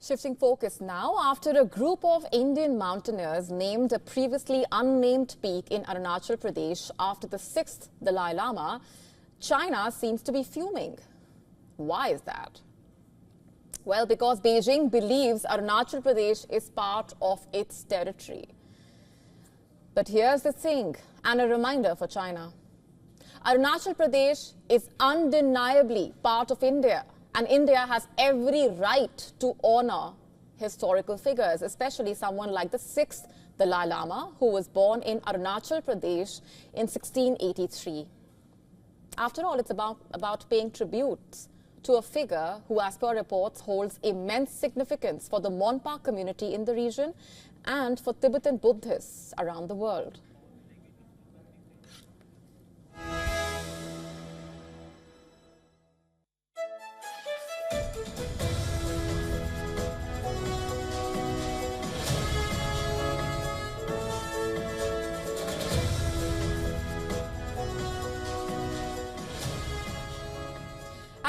Shifting focus now, after a group of Indian mountaineers named a previously unnamed peak in Arunachal Pradesh after the 6th Dalai Lama, China seems to be fuming. Why is that? Well, because Beijing believes Arunachal Pradesh is part of its territory. But here's the thing, and a reminder for China. Arunachal Pradesh is undeniably part of India. And India has every right to honor historical figures, especially someone like the 6th Dalai Lama, who was born in Arunachal Pradesh in 1683. After all, it's about paying tribute to a figure who, as per reports, holds immense significance for the Monpa community in the region and for Tibetan Buddhists around the world.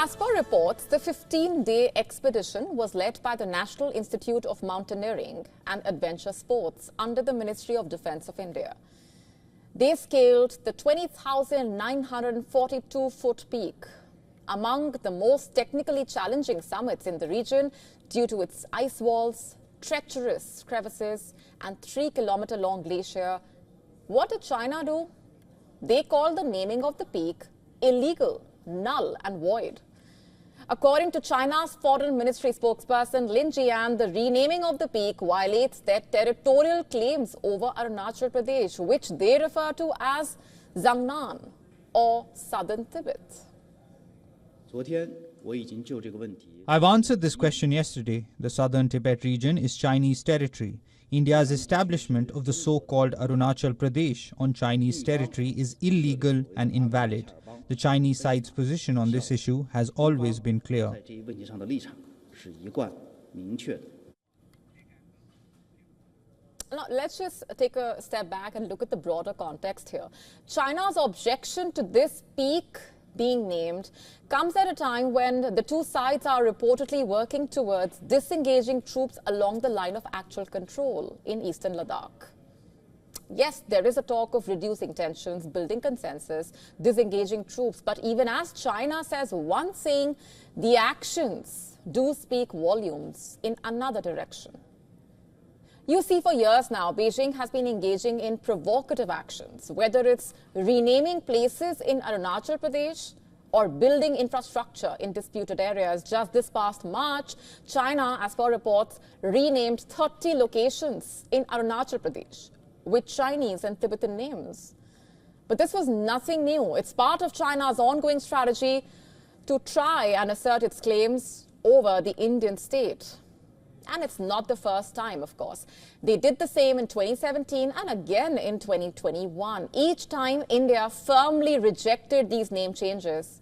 As per reports, the 15-day expedition was led by the National Institute of Mountaineering and Adventure Sports under the Ministry of Defence of India. They scaled the 20,942-foot peak, among the most technically challenging summits in the region due to its ice walls, treacherous crevices and 3-kilometer-long glacier. What did China do? They called the naming of the peak illegal, null and void. According to China's Foreign Ministry spokesperson Lin Jian, the renaming of the peak violates their territorial claims over Arunachal Pradesh, which they refer to as Zangnan or Southern Tibet. I've answered this question yesterday. The Southern Tibet region is Chinese territory. India's establishment of the so-called Arunachal Pradesh on Chinese territory is illegal and invalid. The Chinese side's position on this issue has always been clear. Now, let's just take a step back and look at the broader context here. China's objection to this peak being named comes at a time when the two sides are reportedly working towards disengaging troops along the line of actual control in eastern Ladakh. Yes, there is a talk of reducing tensions, building consensus, disengaging troops. But even as China says one thing, the actions do speak volumes in another direction. You see, for years now, Beijing has been engaging in provocative actions, whether it's renaming places in Arunachal Pradesh or building infrastructure in disputed areas. Just this past March, China, as per reports, renamed 30 locations in Arunachal Pradesh with Chinese and Tibetan names. But this was nothing new. It's part of China's ongoing strategy to try and assert its claims over the Indian state. And it's not the first time, of course. They did the same in 2017 and again in 2021. Each time, India firmly rejected these name changes.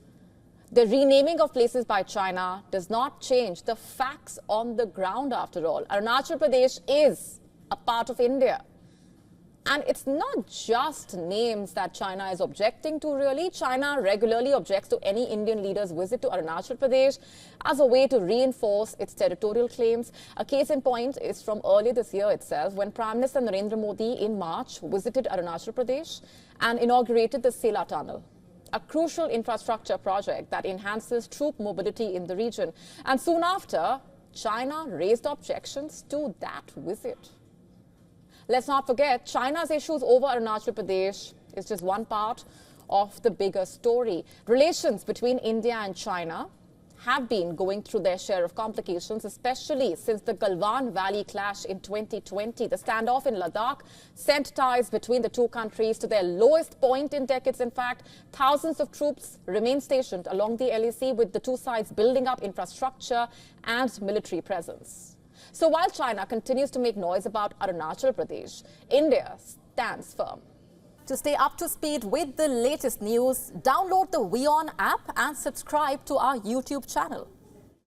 The renaming of places by China does not change the facts on the ground, after all. Arunachal Pradesh is a part of India. And it's not just names that China is objecting to, really. China regularly objects to any Indian leader's visit to Arunachal Pradesh as a way to reinforce its territorial claims. A case in point is from earlier this year itself, when Prime Minister Narendra Modi in March visited Arunachal Pradesh and inaugurated the Sela Tunnel, a crucial infrastructure project that enhances troop mobility in the region. And soon after, China raised objections to that visit. Let's not forget, China's issues over Arunachal Pradesh is just one part of the bigger story. Relations between India and China have been going through their share of complications, especially since the Galwan Valley clash in 2020. The standoff in Ladakh sent ties between the two countries to their lowest point in decades. In fact, thousands of troops remain stationed along the LAC, with the two sides building up infrastructure and military presence. So while China continues to make noise about Arunachal Pradesh, India stands firm. To stay up to speed with the latest news, download the WION app and subscribe to our YouTube channel.